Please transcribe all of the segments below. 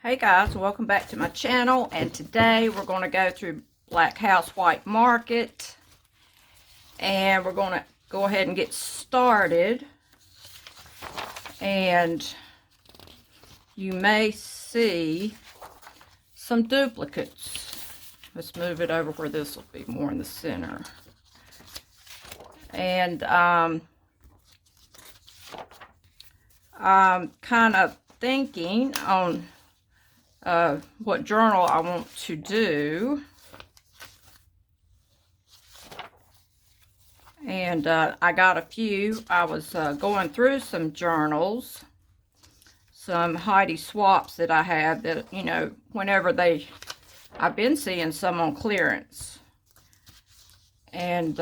Hey guys, welcome back to my channel, and today we're going to go through Black House White Market, and we're going to go ahead and get started. And you may see some duplicates. Let's move it over where this will be more in the center. And I'm kind of thinking on what journal I want to do. And I got a few. I was going through some journals, some Heidi Swaps that I have that, you know, whenever I've been seeing some on clearance. And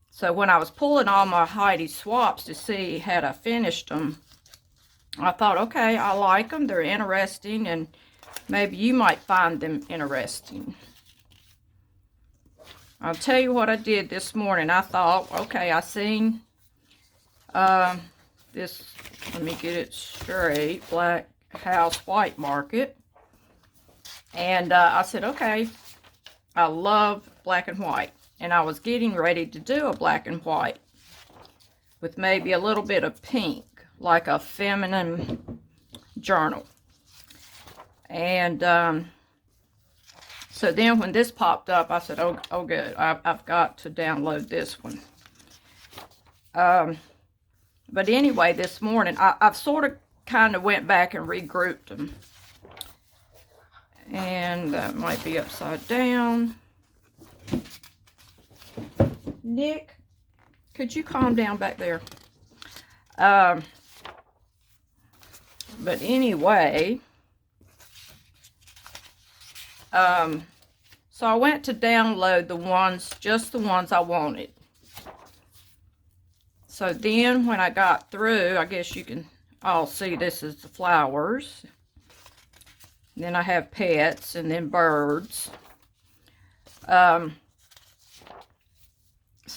so when I was pulling all my Heidi Swaps to see had I finished them, I thought, okay, I like them. They're interesting, and maybe you might find them interesting. I'll tell you what I did this morning. I thought, okay, I seen this, let me get it straight, Black House White Market. And I said, okay, I love black and white. And I was getting ready to do a black and white with maybe a little bit of pink, like a feminine journal. And so then when this popped up, I said, oh good, I've got to download this one. But anyway, this morning, I've sort of kind of went back and regrouped them. And that might be upside down. Nick, could you calm down back there? But anyway, so I went to download just the ones I wanted. So then when I got through, I guess you can all see this is the flowers. And then I have pets and then birds. So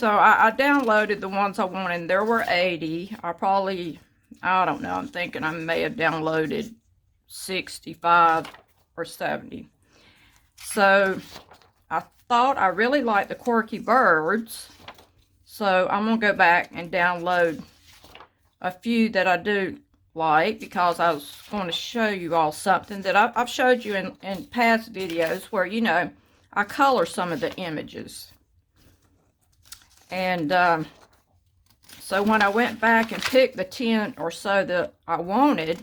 I downloaded the ones I wanted, and there were 80. I don't know, I'm thinking I may have downloaded 65 or 70. So I thought I really liked the quirky birds. So I'm going to go back and download a few that I do like, because I was going to show you all something that I've showed you in past videos where, you know, I color some of the images. And so when I went back and picked the 10 or so that I wanted,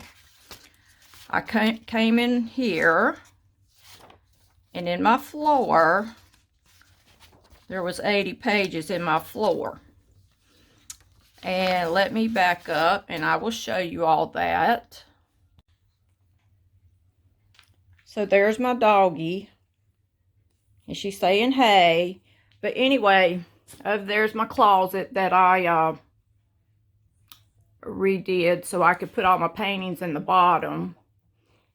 I came in here, and in my floor, there was 80 pages in my floor. And let me back up, and I will show you all that. So there's my doggie, and she's saying hey. But anyway, there's my closet that I redid so I could put all my paintings in the bottom.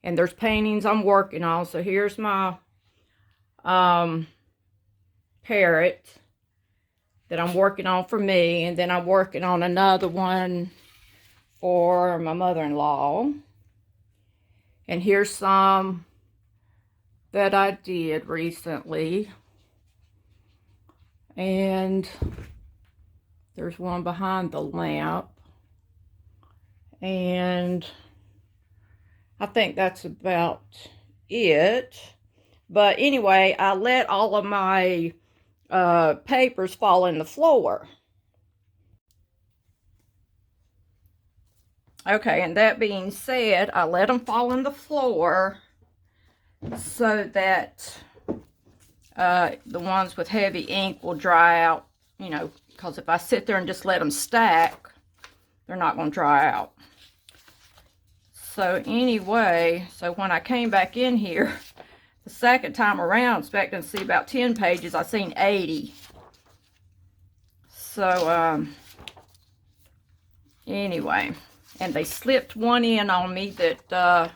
And there's paintings I'm working on. So here's my parrot that I'm working on for me. And then I'm working on another one for my mother-in-law. And here's some that I did recently. And there's one behind the lamp. And I think that's about it. But anyway, I let all of my papers fall in the floor. Okay, and that being said, I let them fall in the floor so that the ones with heavy ink will dry out, you know, because if I sit there and just let them stack, they're not going to dry out. So anyway, so when I came back in here the second time around, expecting to see about 10 pages, I seen 80. So anyway, and they slipped one in on me that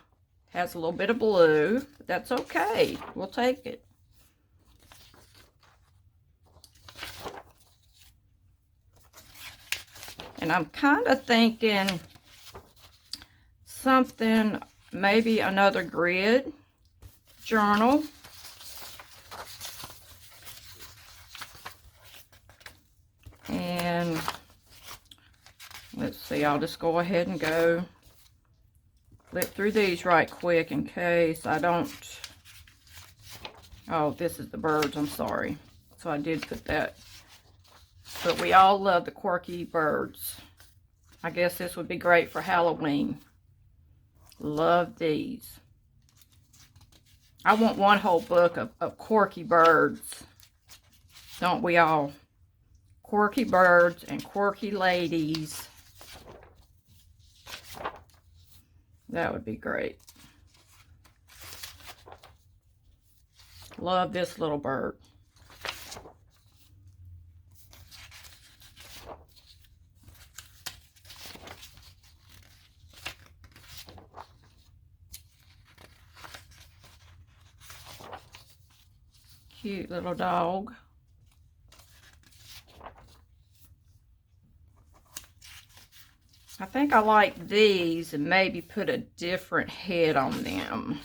has a little bit of blue. But that's okay, we'll take it. And I'm kind of thinking something maybe another grid journal. And let's see, I'll just go ahead and go flip through these right quick in case I don't. Oh, this is the birds, I'm sorry. So I did put that. But we all love the quirky birds. I guess this would be great for Halloween. Love these. I want one whole book of quirky birds. Don't we all? Quirky birds and quirky ladies. That would be great. Love this little bird. Cute little dog. I think I like these and maybe put a different head on them.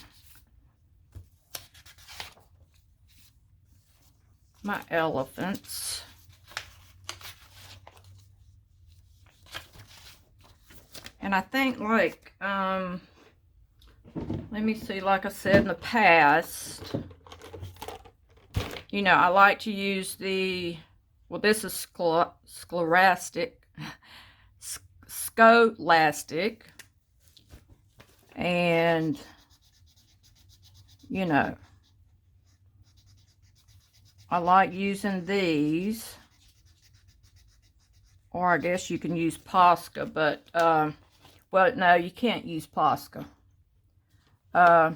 My elephants. And I think like, let me see, like I said in the past, you know, I like to use the, well, this is scholastic, and, you know, I like using these, or I guess you can use Posca, but, well, no, you can't use Posca, because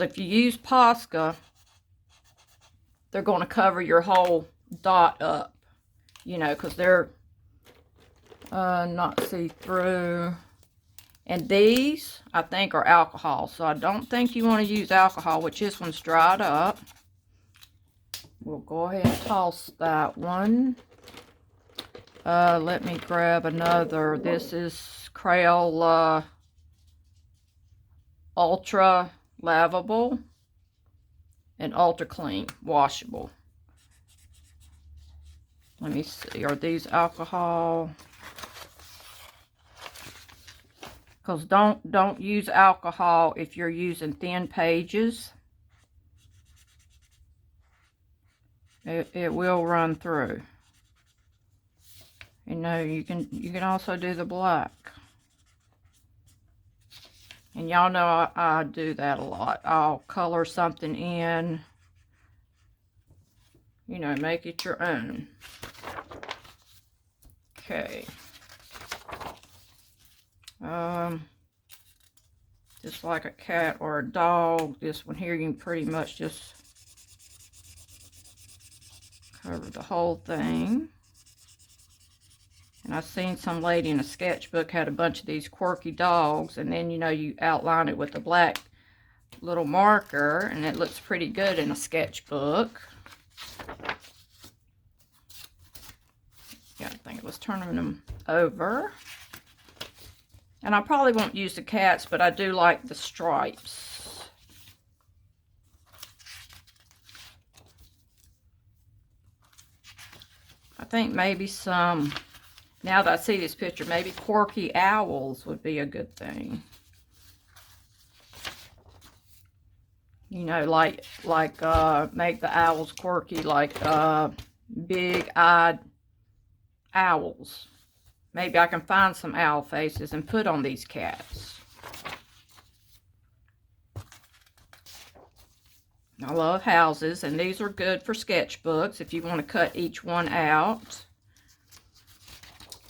if you use Posca, they're going to cover your whole dot up, you know, because they're not see-through. And these, I think, are alcohol, so I don't think you want to use alcohol, which this one's dried up. We'll go ahead and toss that one. Let me grab another. This is Crayola Ultra Lavable and Ultra Clean Washable. Let me see, are these alcohol? Because don't use alcohol if you're using thin pages. It will run through. You know, you can also do the black. And y'all know I do that a lot. I'll color something in, you know, make it your own. Okay. Just like a cat or a dog, this one here, you can pretty much just cover the whole thing. And I've seen some lady in a sketchbook had a bunch of these quirky dogs, and then, you know, you outline it with a black little marker, and it looks pretty good in a sketchbook. Yeah, I think it was turning them over. And I probably won't use the cats, but I do like the stripes. I think maybe some, now that I see this picture, maybe quirky owls would be a good thing. You know, like make the owls quirky, like big-eyed owls. Maybe I can find some owl faces and put on these cats. I love houses, and these are good for sketchbooks if you want to cut each one out.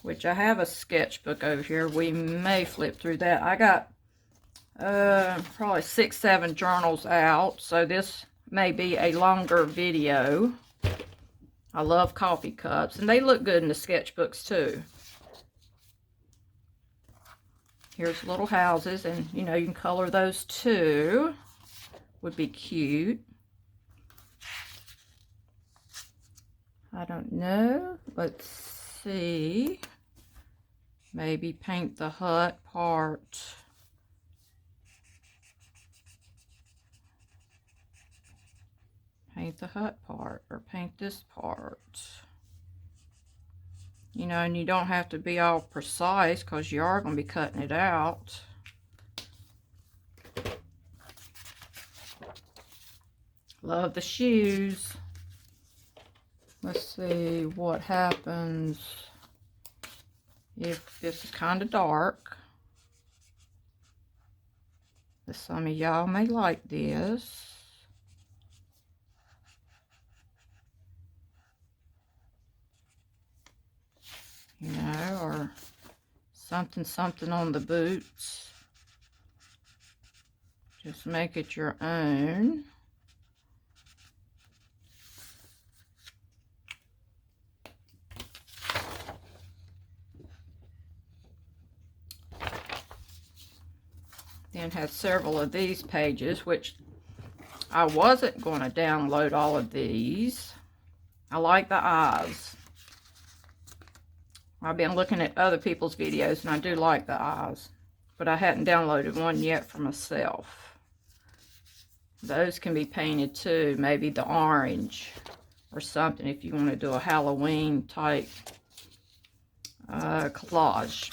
Which I have a sketchbook over here. We may flip through that. I got probably 6-7 journals out, so this may be a longer video. I love coffee cups, and they look good in the sketchbooks too. Here's little houses, and you know, you can color those too. Would be cute. I don't know. Let's see. Maybe paint the hut part paint the hut part or paint this part. You know, and you don't have to be all precise because you are going to be cutting it out. Love the shoes. Let's see what happens if this is kind of dark. Some of y'all may like this. You know, or something on the boots. Just make it your own. Then had several of these pages, which I wasn't going to download all of these. I like the eyes. I've been looking at other people's videos and I do like the eyes, but I hadn't downloaded one yet for myself. Those can be painted too, maybe the orange or something if you want to do a Halloween type collage.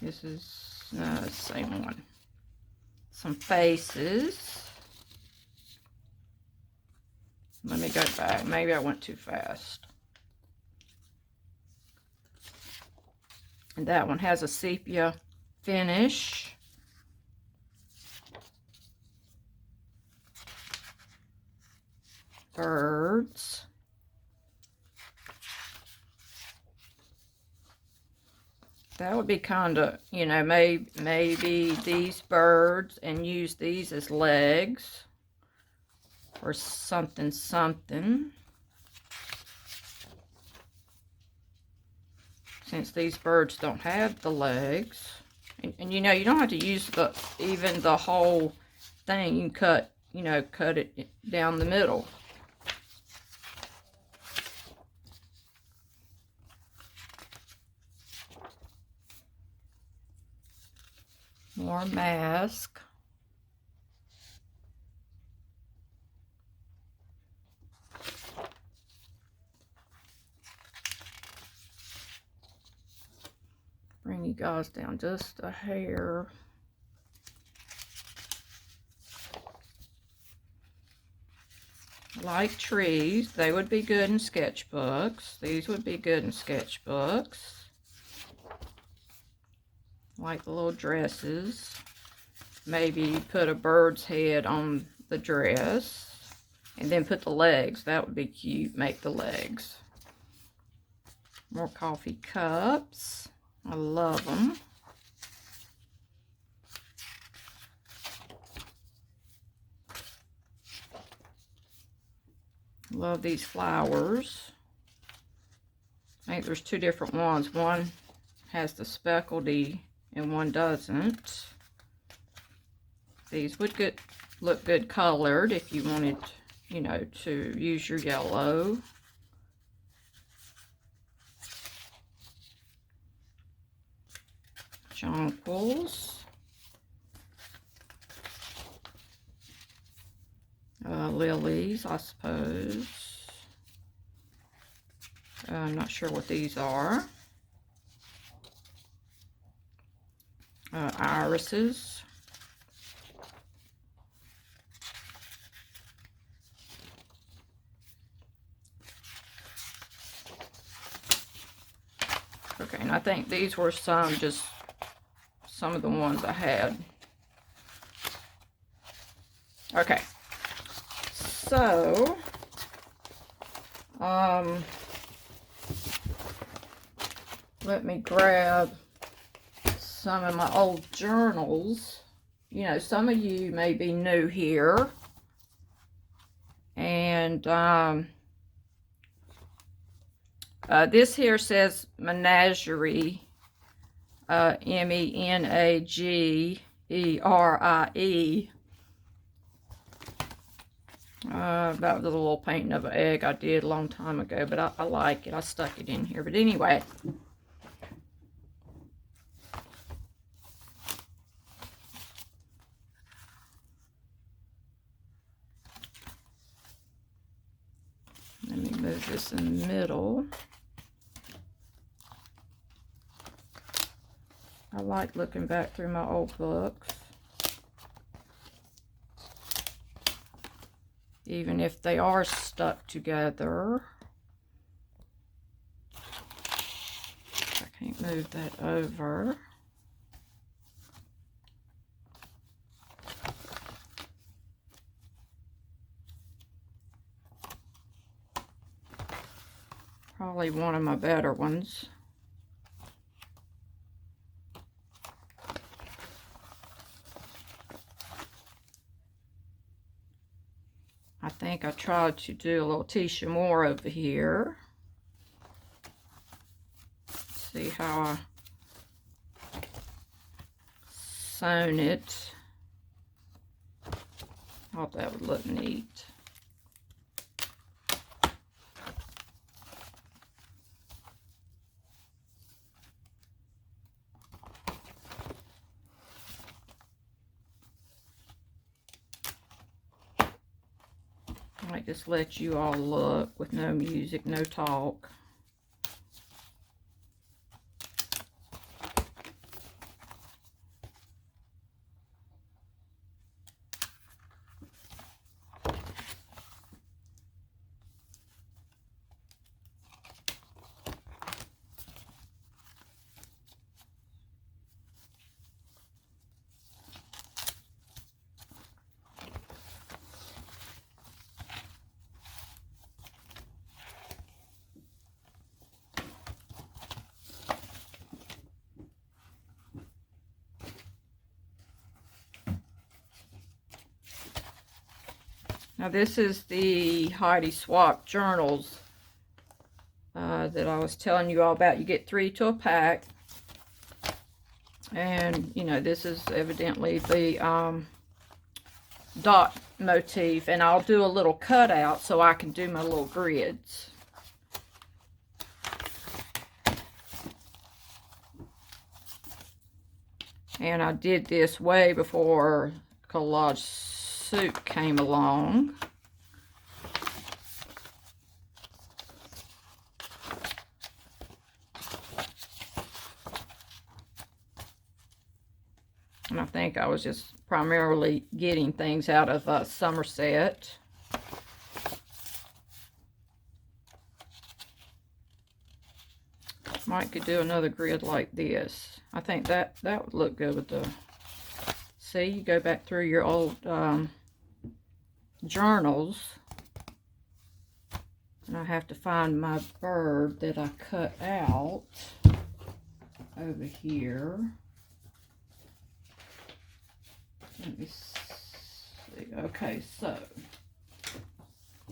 This is the same one. Some faces. Let me go back. Maybe I went too fast. And that one has a sepia finish. Birds. That would be kind of, you know, maybe these birds and use these as legs or something. Since these birds don't have the legs. And you know, you don't have to use even the whole thing. You can cut it down the middle. More mask. Bring you guys down just a hair. Like trees, they would be good in sketchbooks. These would be good in sketchbooks. Like the little dresses. Maybe put a bird's head on the dress. And then put the legs. That would be cute. Make the legs. More coffee cups. I love them. Love these flowers. I think there's two different ones. One has the speckledy and one doesn't. These would look good colored if you wanted, you know, to use your yellow. Jonquils. Lilies, I suppose. I'm not sure what these are. Irises. Okay, and I think these were some of the ones I had. Okay. So, let me grab some of my old journals. You know, some of you may be new here. And this here says Menagerie. M-E-N-A-G-E-R-I-E. About the little painting of an egg I did a long time ago, but I like it. I stuck it in here. But anyway. move this in the middle. I like looking back through my old books, even if they are stuck together. I can't move that over. Probably one of my better ones. I think I tried to do a little Tisha Moore over here. See how I sewn it. Thought that would look neat. I might just let you all look with no music, no talk. Now this is the Heidi Swap journals that I was telling you all about. You get 3 to a pack. And, you know, this is evidently the dot motif. And I'll do a little cutout so I can do my little grids. And I did this way before Collage Soup came along. And I think I was just primarily getting things out of Somerset. Might could do another grid like this. I think that would look good with the... See, you go back through your old journals. And I have to find my bird that I cut out over here. Let me see. Okay, so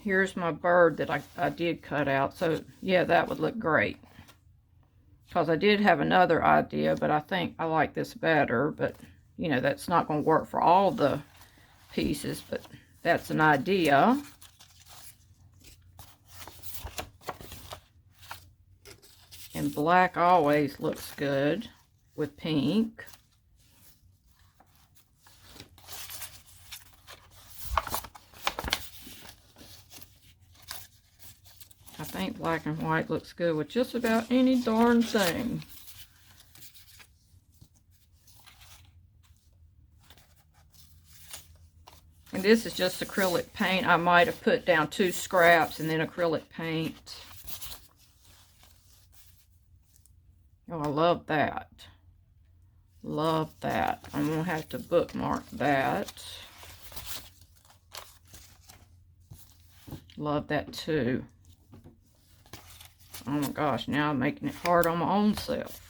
here's my bird that I did cut out. So, yeah, that would look great. Because I did have another idea, but I think I like this better. But, you know, that's not going to work for all the pieces, but that's an idea. And black always looks good with pink. I think black and white looks good with just about any darn thing. And this is just acrylic paint. I might have put down 2 scraps and then acrylic paint. Oh, I love that. Love that. I'm going to have to bookmark that. Love that too. Oh my gosh, now I'm making it hard on my own self.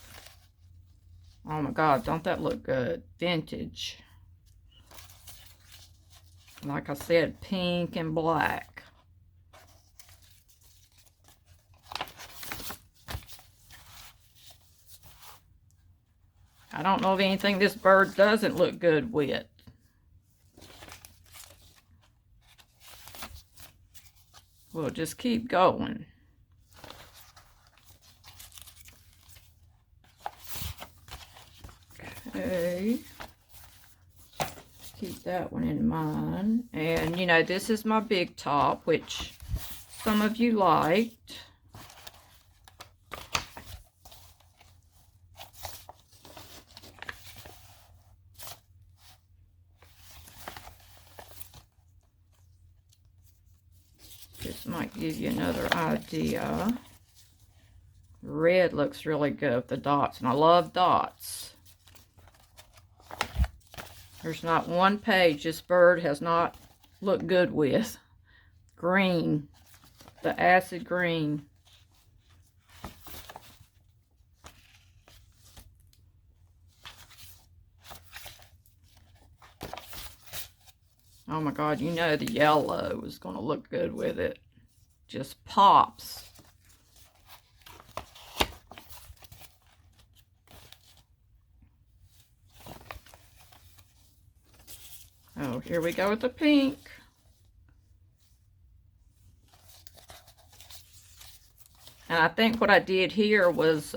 Oh my God, don't that look good? Vintage. Like I said, pink and black. I don't know of anything this bird doesn't look good with. We'll just keep going. Okay. Keep that one in mind. And, you know, this is my big top, which some of you liked. This might give you another idea. Red looks really good with the dots, and I love dots. There's not one page this bird has not looked good with. Green, the acid green. Oh my God, you know the yellow is going to look good with it. Just pops. Oh, here we go with the pink. And I think what I did here was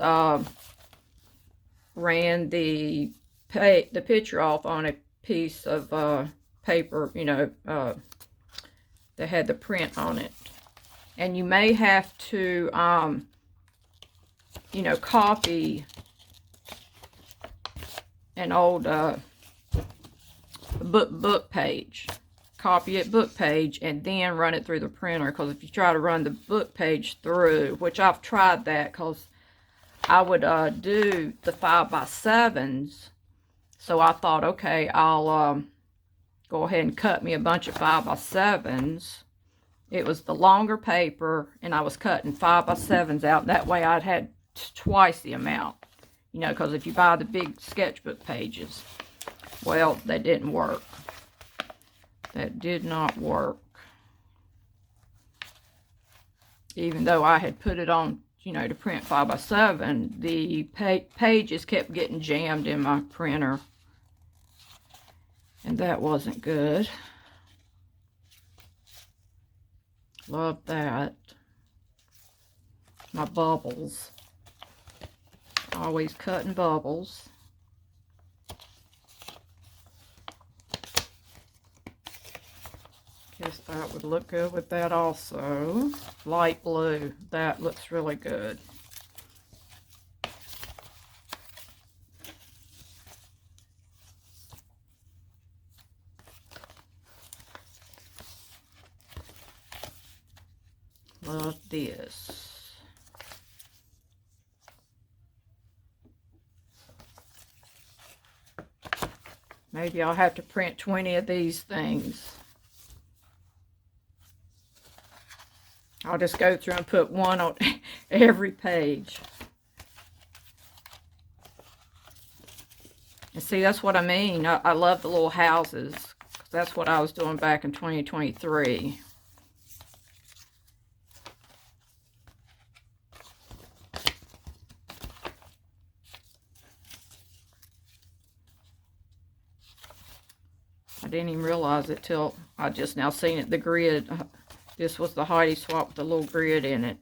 ran the picture off on a piece of paper, you know, that had the print on it. And you may have to, you know, copy an old book page. Copy it book page and then run it through the printer, because if you try to run the book page through, which I've tried that because I would do the 5x7s, so I thought, okay, I'll go ahead and cut me a bunch of 5x7s. It was the longer paper, and I was cutting 5x7s out. That way I'd had twice the amount, you know, because if you buy the big sketchbook pages, well, that didn't work. That did not work. Even though I had put it on, you know, to print 5x7, the pages kept getting jammed in my printer. And that wasn't good. Love that. My bubbles. Always cutting bubbles. Guess that would look good with that also. Light blue. That looks really good. Love this. Maybe I'll have to print 20 of these things. I'll just go through and put one on every page. And see, that's what I mean. I love the little houses. 'Cause that's what I was doing back in 2023. I didn't even realize it till I just now seen it, the grid. This was the Heidi Swap with the little grid in it.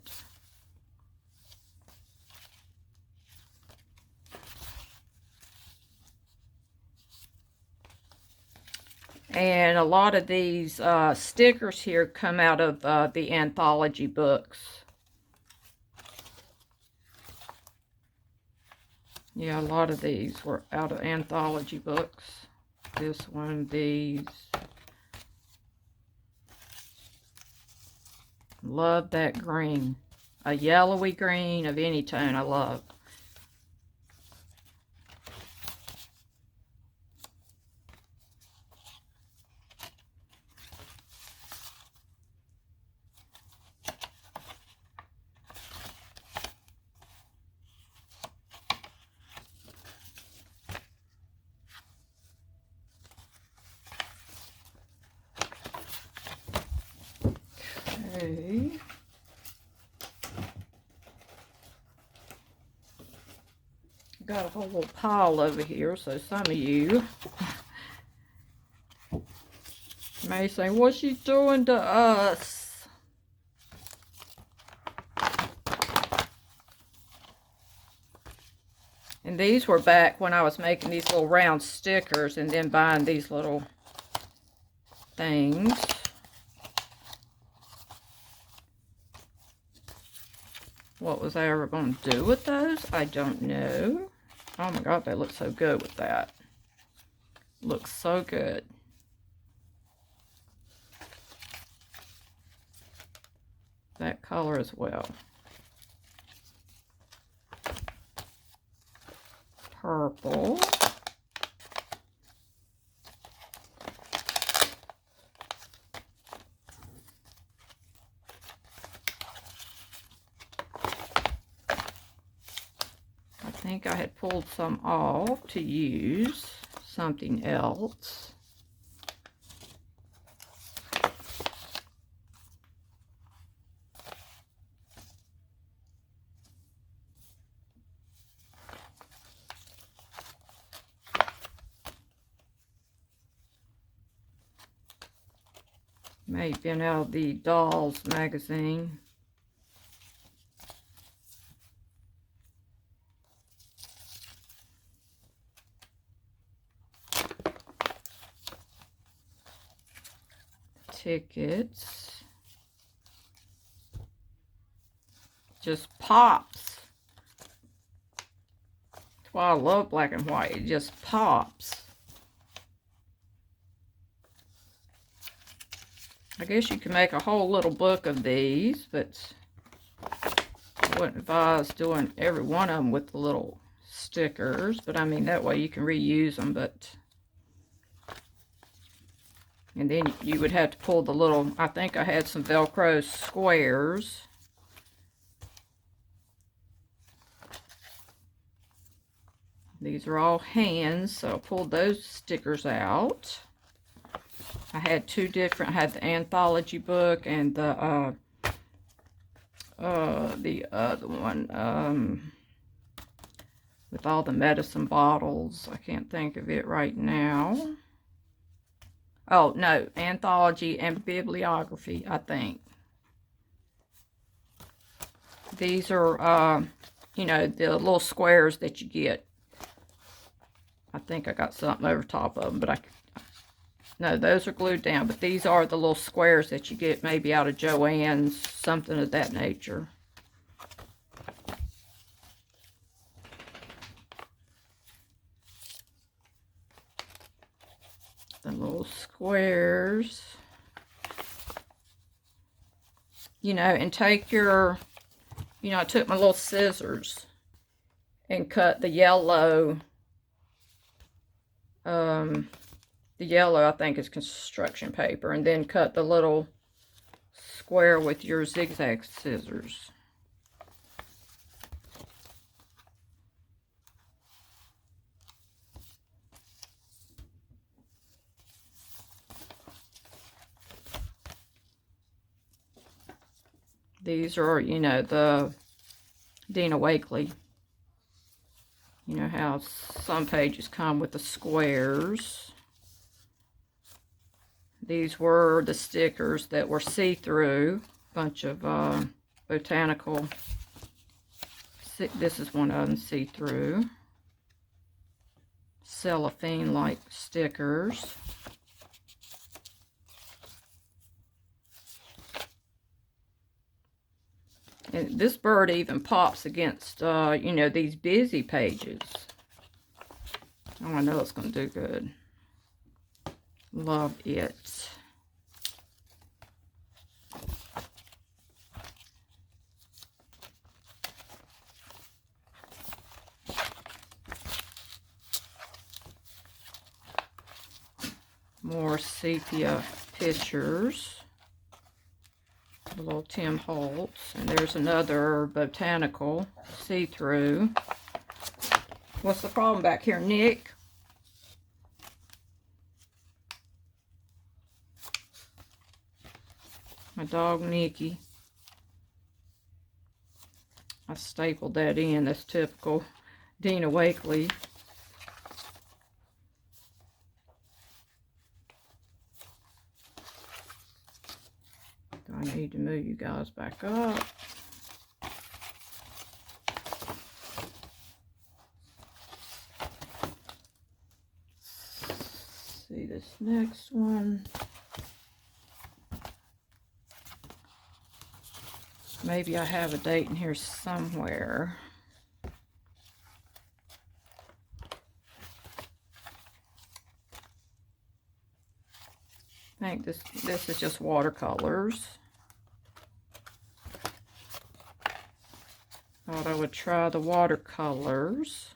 And a lot of these stickers here come out of the anthology books. Yeah, a lot of these were out of anthology books. This one, these. Love that green. A yellowy green of any tone I love. Okay. Got a whole little pile over here, so some of you may say, what's she doing to us? And these were back when I was making these little round stickers and then buying these little things. what was I ever going to do with those? I don't know. Oh my God, they look so good with that. Looks so good. That color as well. Purple. I think I had pulled some off to use something else. May have been out of the Dolls magazine. Tickets. Just pops. That's why I love black and white. It just pops. I guess you can make a whole little book of these, but I wouldn't advise doing every one of them with the little stickers. But I mean, that way you can reuse them, but... And then you would have to pull the little... I think I had some Velcro squares. These are all hands, so I pulled those stickers out. I had two different, I had the anthology book and the other one, with all the medicine bottles. I can't think of it right now. Oh, no, anthology and bibliography, I think. These are, you know, the little squares that you get. I think I got something over top of them, but no, those are glued down, but these are the little squares that you get maybe out of Joann's, something of that nature. The little squares. You know, and take your, you know, I took my little scissors and cut the yellow, the yellow, I think, is construction paper, and then cut the little square with your zigzag scissors. These are, you know, the Dina Wakley. You know how some pages come with the squares. These were the stickers that were see-through. Bunch of botanical. This is one of them, see-through. Cellophane-like stickers. And this bird even pops against, you know, these busy pages. Oh, I know it's going to do good. Love it. More sepia pictures. A little Tim Holtz. And there's another botanical see-through. What's the problem back here, Nick? My dog, Nikki. I stapled that in. That's typical Dina Wakley. Do I need to move you guys back up? See this next one. Maybe I have a date in here somewhere. I think this is just watercolors. Thought I would try the watercolors.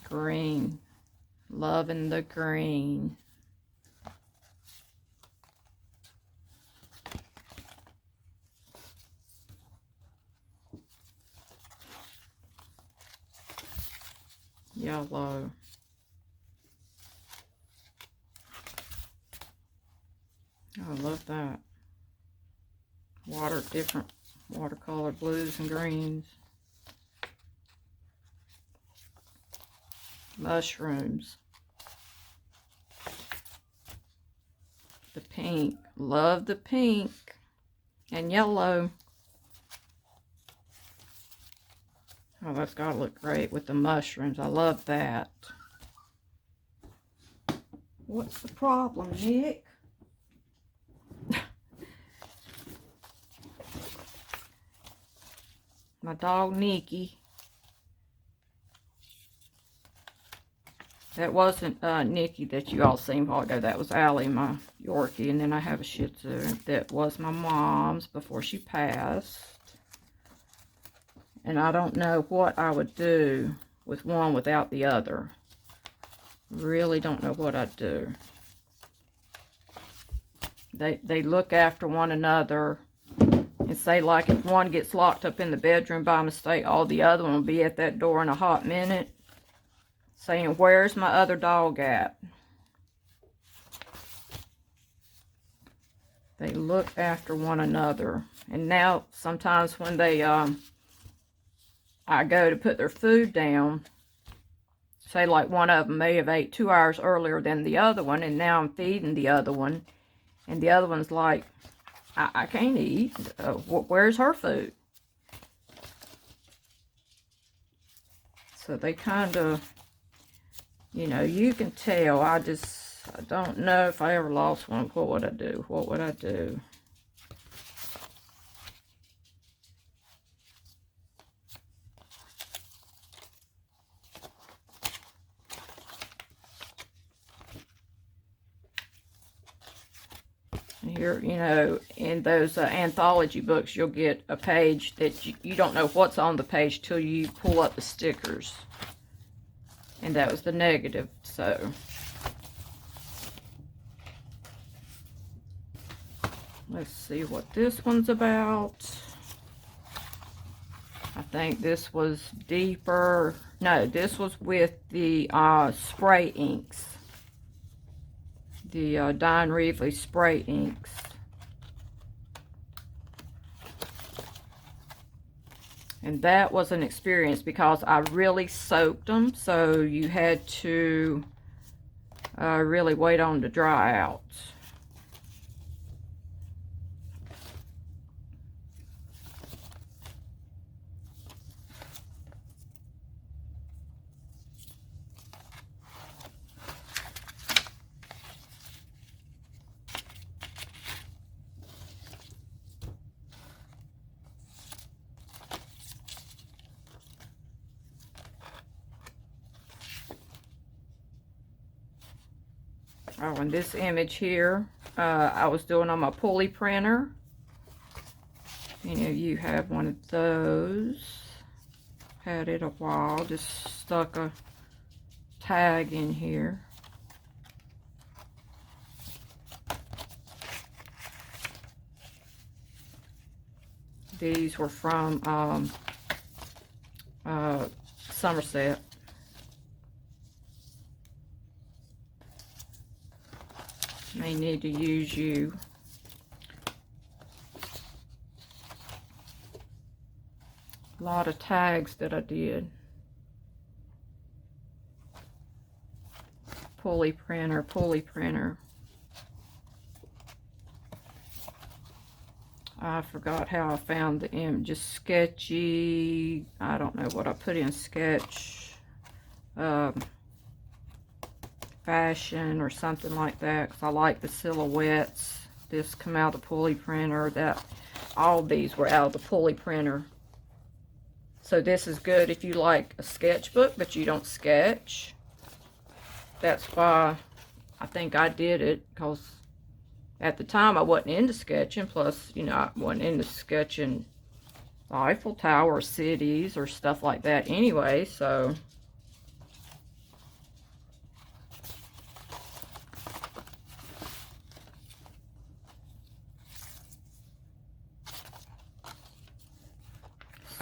Green. Loving the green. Yellow. I love that. Different watercolor blues and greens. Mushrooms. The pink. Love the pink. And yellow. Oh, that's gotta look great with the mushrooms. I love that. What's the problem, Nick? My dog, Nikki. That wasn't Nikki that you all seen a while ago. That was Allie, my Yorkie. And then I have a Shih Tzu that was my mom's before she passed. And I don't know what I would do with one without the other. Really don't know what I'd do. They look after one another. And say, like, if one gets locked up in the bedroom by mistake, all the other one will be at that door in a hot minute, saying, where's my other dog at? They look after one another. And now, sometimes when they, I go to put their food down, say, like, one of them may have ate 2 hours earlier than the other one, and now I'm feeding the other one, and the other one's like, I can't eat. Where's her food? So they kind of, you know, you can tell. I don't know if I ever lost one. What would I do? What would I do? Here, you know, in those anthology books, you'll get a page that you don't know what's on the page till you pull up the stickers. And that was the negative, so. Let's see what this one's about. I think this was deeper. No, this was with the spray inks. The Don Reevely spray inks. And that was an experience because I really soaked them, so you had to really wait on them to dry out. Oh, and this image here, I was doing on my pulley printer. Any of you have one of those? Had it a while, just stuck a tag in here. These were from Somerset. May need to use you. A lot of tags that I did. Pulley printer, pulley printer. I forgot how I found the image. Just sketchy. I don't know what I put in sketch. Fashion or something like that, because I like the silhouettes. This come out of the pulley printer. That all these were out of the pulley printer. So this is good if you like a sketchbook but you don't sketch. That's why I think I did it, because at the time I wasn't into sketching. Plus, you know, I wasn't into sketching the Eiffel Tower or cities or stuff like that anyway, so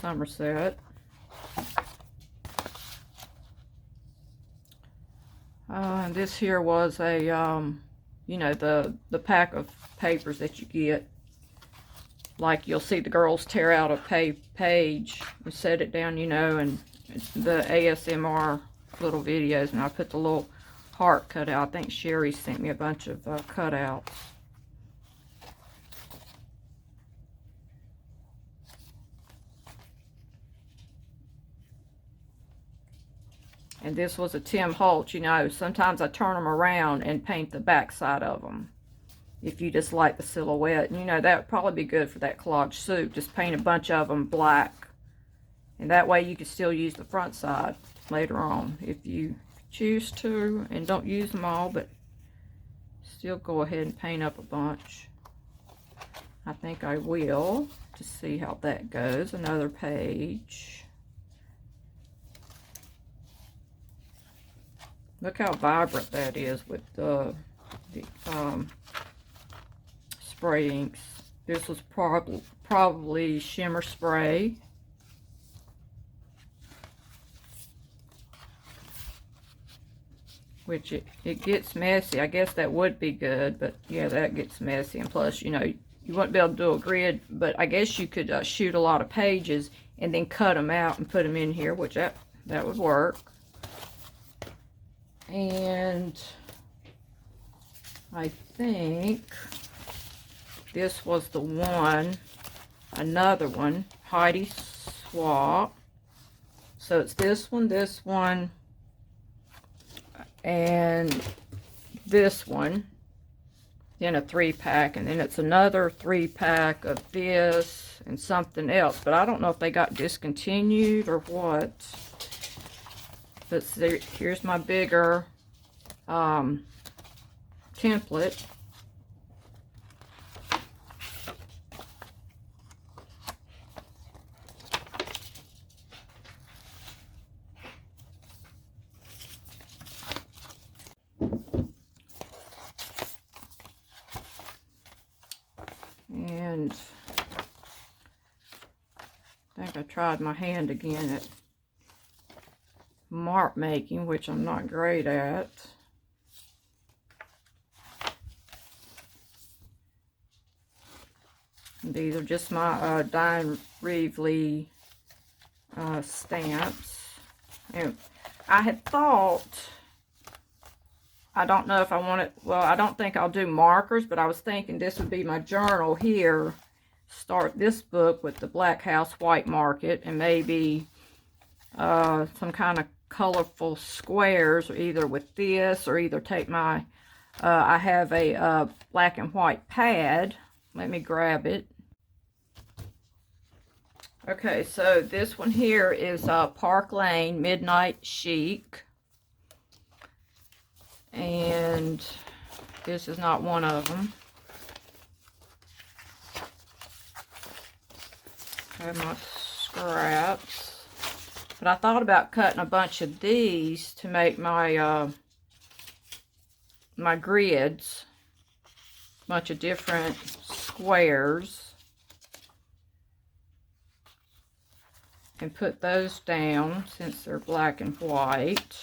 Somerset. And this here was a, you know, the pack of papers that you get. Like you'll see the girls tear out a page and set it down, you know, and the ASMR little videos. And I put the little heart cut out. I think Sherry sent me a bunch of cutouts. And this was a Tim Holtz, you know. Sometimes I turn them around and paint the back side of them. If you just like the silhouette. And, you know, that would probably be good for that collage soup. Just paint a bunch of them black. And that way you can still use the front side later on. If you choose to. And don't use them all, but still go ahead and paint up a bunch. I think I will. To see how that goes. Another page. Look how vibrant that is with the spray inks. This was probably shimmer spray. Which it gets messy. I guess that would be good, but yeah, that gets messy. And plus, you know, you wouldn't be able to do a grid, but I guess you could shoot a lot of pages and then cut them out and put them in here, which that would work. And I think this was the one, another one, Heidi Swap. So it's this one, and this one, then a 3-pack, and then it's another 3-pack of this and something else. But I don't know if they got discontinued or what. But see, here's my bigger template. And I think I tried my hand again at mark making, which I'm not great at. And these are just my Diane Reevely stamps. And I had thought, I don't know if I want it, well, I don't think I'll do markers, but I was thinking this would be my journal here. Start this book with the Black House White Market, and maybe some kind of colorful squares, or either with this, or either take my I have a black and white pad. Let me grab it. Okay, so this one here is Park Lane Midnight Chic, and this is not one of them. I have my scraps. But I thought about cutting a bunch of these to make my my grids, a bunch of different squares, and put those down since they're black and white.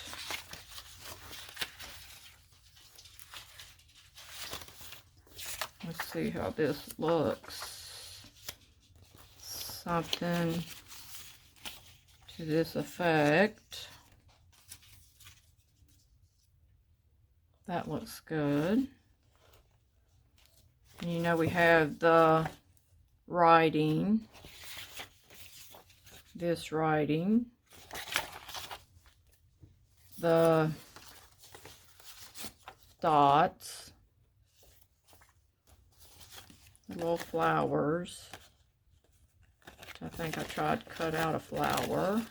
Let's see how this looks. Something to this effect. That looks good. And you know, we have the writing, this writing, the dots, the little flowers. I think I tried to cut out a flower.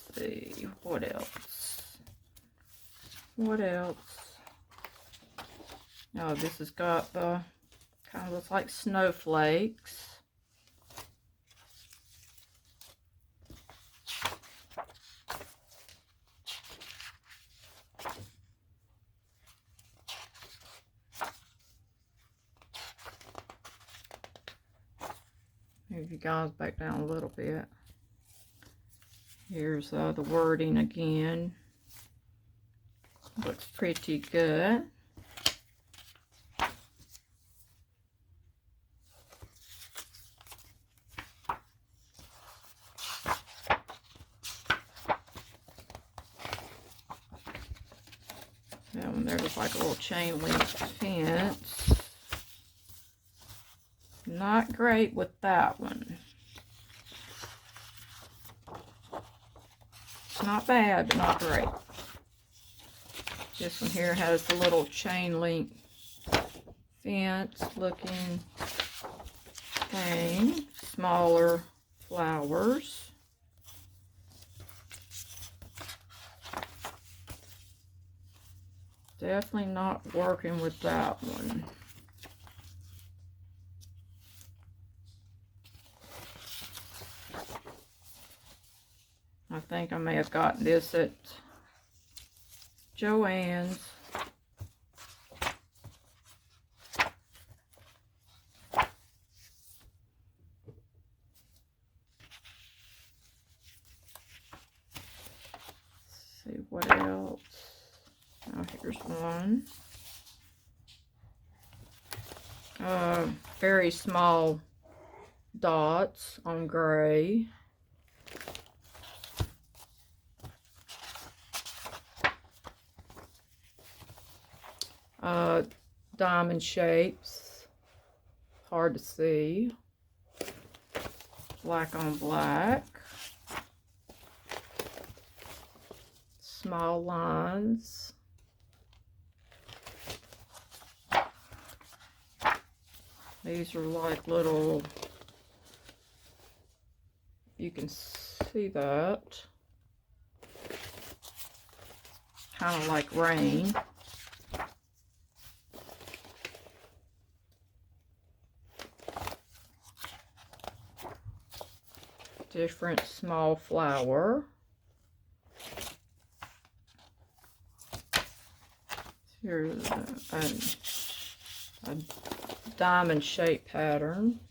Let's see, what else? What else? Oh, this has got the, kind of looks like snowflakes. Move you guys back down a little bit. Here's the wording again. Looks pretty good. And there's like a little chain link fence. Not great with that one. It's not bad, but not great. This one here has the little chain link fence looking thing. Smaller flowers. Definitely not working with that one. I think I may have gotten this at Joann's. Let's see what else. Oh, here's one. Very small dots on gray. Diamond shapes, hard to see, black on black, small lines, these are like little, you can see that, kind of like rain. Different small flower. Here's a diamond shape pattern.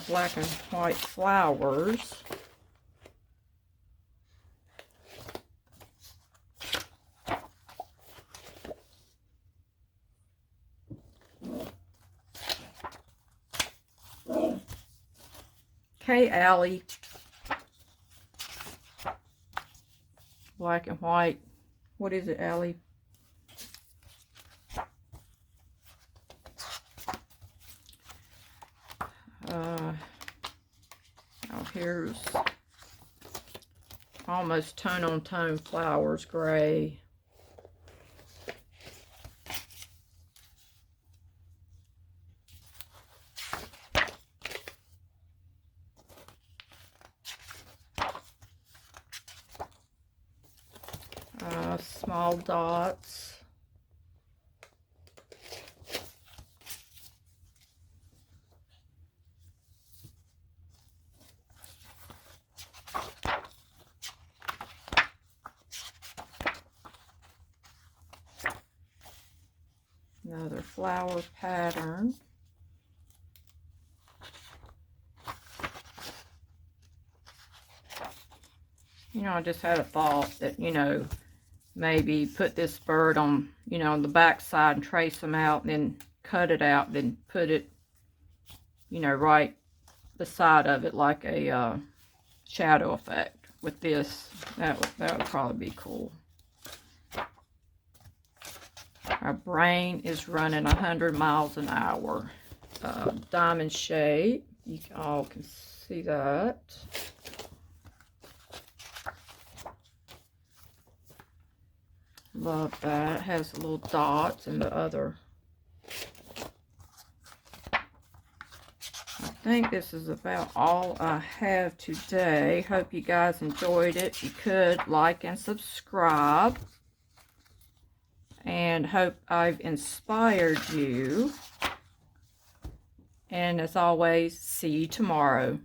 Black and white flowers. Okay, Allie. Black and white. What is it, Allie? Oh, here's almost tone-on-tone flowers, gray. Small dots. Another flower pattern. You know, I just had a thought that, you know, maybe put this bird on, you know, on the back side and trace them out and then cut it out, then put it, you know, right beside of it like a shadow effect with this. That would probably be cool. Our brain is running 100 miles an hour. Diamond shape. You all can see that. Love that. It has little dots and the other. I think this is about all I have today. Hope you guys enjoyed it. If you could, like and subscribe. And hope I've inspired you. And as always, see you tomorrow.